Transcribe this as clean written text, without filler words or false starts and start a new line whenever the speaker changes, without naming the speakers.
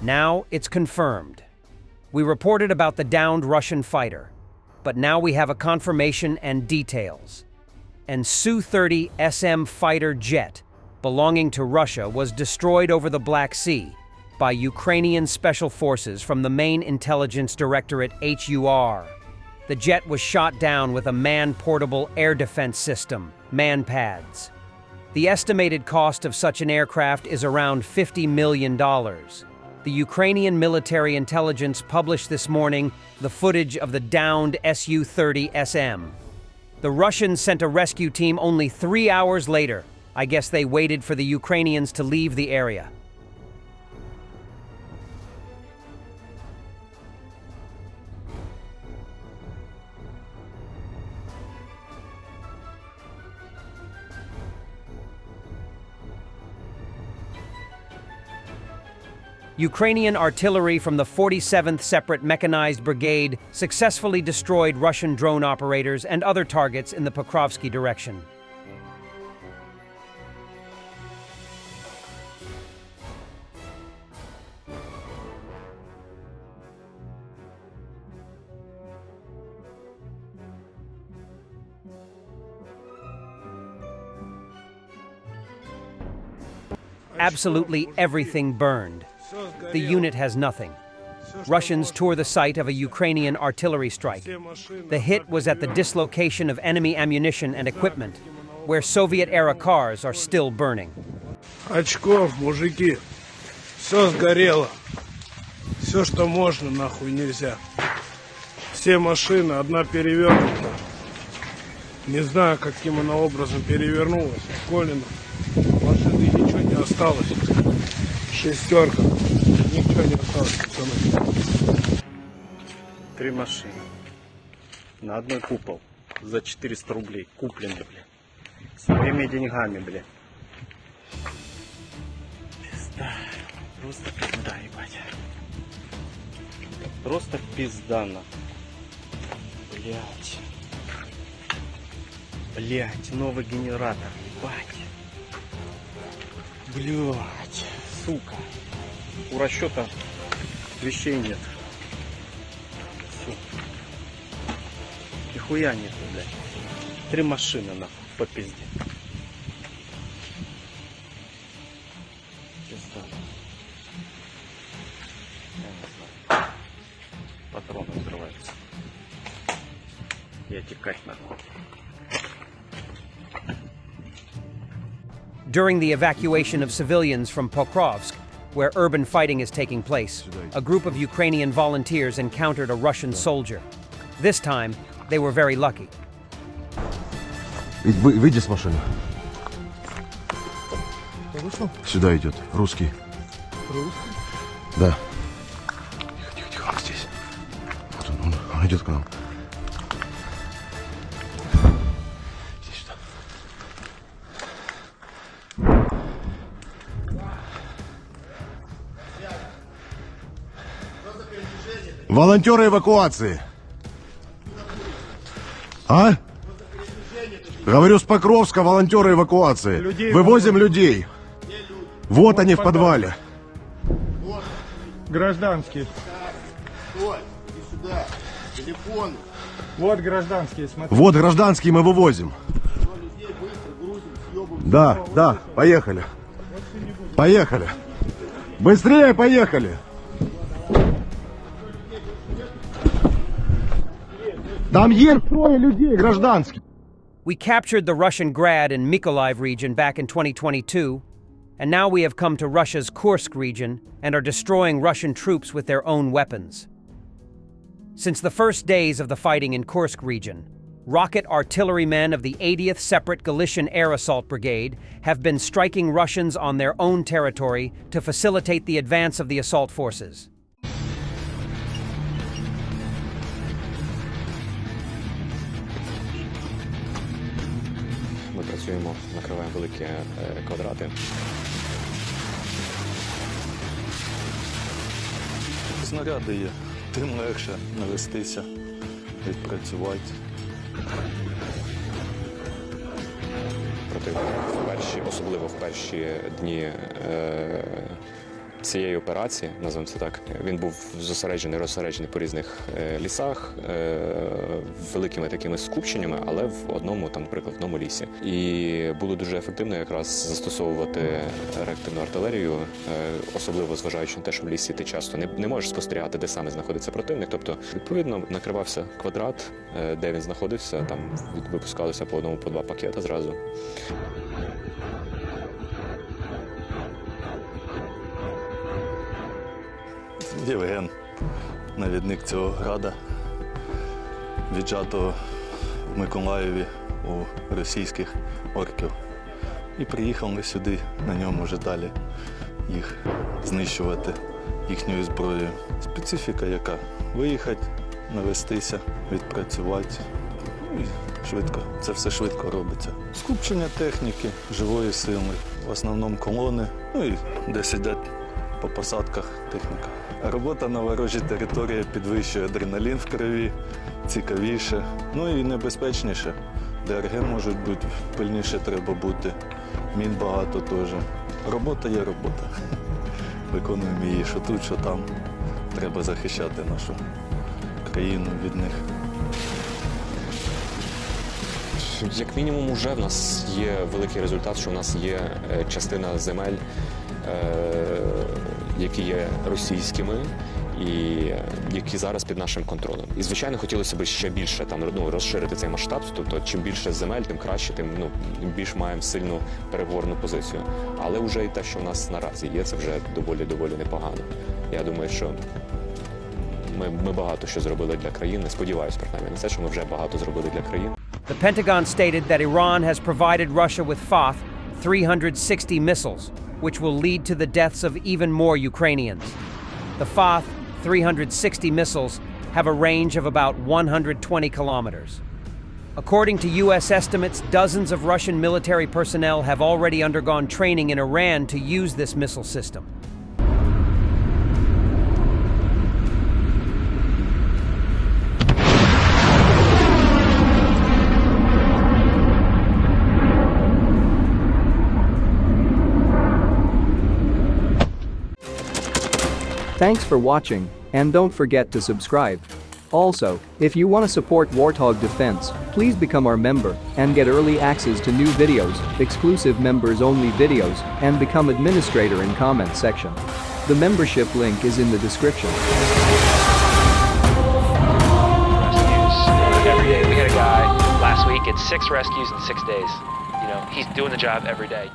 Now it's confirmed. We reported about the downed Russian fighter, but now we have a confirmation and details. An SU-30 SM fighter jet belonging to Russia was destroyed over the Black Sea by Ukrainian special forces from the main intelligence directorate HUR. The jet was shot down with a man-portable air defense system, Manpads. The estimated cost of such an aircraft is around $50 million. The Ukrainian military intelligence published this morning the footage of the downed SU-30 SM. The Russians sent a rescue team only 3 hours later. I guess they waited for the Ukrainians to leave the area. Ukrainian artillery from the 47th Separate Mechanized Brigade successfully destroyed Russian drone operators and other targets in the Pokrovsky direction. Absolutely everything burned. The unit has nothing. Russians tore the site of a Ukrainian artillery strike. The hit was at the dislocation of enemy ammunition and equipment, where Soviet-era cars are still burning.
Очков, мужики. Все сгорело. Все, что можно, нахуй нельзя. Все машины, одна перевернута. Не знаю, каким она образом перевернулась. Колено. Машины ничего не осталось. Шестерка. Ничего не осталось, пацаны.
3 машины. На одной купол. За 400 рублей. Куплены, бля. Своими деньгами, бля. Пизда. Просто пизда, ебать. Просто пизда, нахуй. Блять. Блять, новый генератор. Ебать. Блять. Сука. У расчета вещей нет. Сука. Нихуя нету, блядь. 3 машины, нахуй, по пизде. Пизда. Я не знаю. Патроны взрываются. Я текать нахуй.
During the evacuation of civilians from Pokrovsk, where urban fighting is taking place, a group of Ukrainian volunteers encountered a Russian soldier. This time, they were very lucky.
Выйди с машины. Сюда идет. Русский.
Русский?
Да. Тихо, тихо, он здесь. Вот он идет к нам. Иди сюда. Волонтеры эвакуации. А? Говорю, с Покровска волонтеры эвакуации. Вывозим людей. Вот они в подвале.
Гражданские.
Стой, иди сюда. Телефон.
Вот гражданские, смотри.
Вот гражданские мы вывозим.
Людей быстро грузим, съебываем.
Да, да, поехали. Поехали. Быстрее поехали. Там есть 3 людей гражданских.
We captured the Russian Grad and Mykolaiv region back in 2022, and now we have come to Russia's Kursk region and are destroying Russian troops with their own weapons. Since the first days of the fighting in Kursk region, rocket artillerymen of the 80th Separate Galician Air Assault Brigade have been striking Russians on their own territory to facilitate the advance of the assault forces.
Ми працюємо, накриваємо великі квадрати.
Снаряди є, тим легше навестися, відпрацювати.
Противник особливо в перші дні цієї операції, називаємо це так, він був розсереджений по різних лісах, великими такими скупченнями, але в одному, там, наприклад, в одному лісі. І було дуже ефективно якраз застосовувати реактивну артилерію, особливо зважаючи на те, що в лісі ти часто не можеш спостерігати, де саме знаходиться противник. Тобто, відповідно, накривався квадрат, де він знаходився, там випускалося по одному, по два пакети зразу.
Євген, навідник цього града, віджатого в Миколаєві у російських орків. І приїхав ми сюди, на ньому вже далі їх знищувати їхньою зброєю. Специфіка яка? Виїхати, навестися, відпрацювати. І швидко. Це все швидко робиться. Скупчення техніки, живої сили, в основному колони, ну і де сидять по посадках техніка. Робота на ворожій території підвищує адреналін в крові, цікавіше, ну і небезпечніше. ДРГ можуть бути, пильніше треба бути, мін багато теж. Робота є робота. Виконуємо її, що тут, що там. Треба захищати нашу країну від них.
Як мінімум, вже в нас є великий результат, що в нас є частина земель, які є російськими і які зараз під нашим контролем. І, звичайно, хотілося б ще більше розширити цей масштаб, тобто чим більше земель, тим краще, тим більш маємо сильну переговорну позицію. Але вже і те, що в нас наразі є, це вже доволі непогано. Я думаю, що ми багато що зробили для країни. Сподіваюся, принаймні, на це, що ми вже багато зробили для країни.
The Pentagon stated that Iran has provided Russia with Fath 360 missiles, which will lead to the deaths of even more Ukrainians. The Fath 360 missiles have a range of about 120 kilometers. According to U.S. estimates, dozens of Russian military personnel have already undergone training in Iran to use this missile system.
Thanks for watching, and don't forget to subscribe. Also, if you want to support Warthog Defense, please become our member and get early access to new videos, exclusive members-only videos, and become administrator in comment section. The membership link is in the description.
Every day. We had a guy last week, it's 6 rescues in 6 days. You know, he's doing the job every day.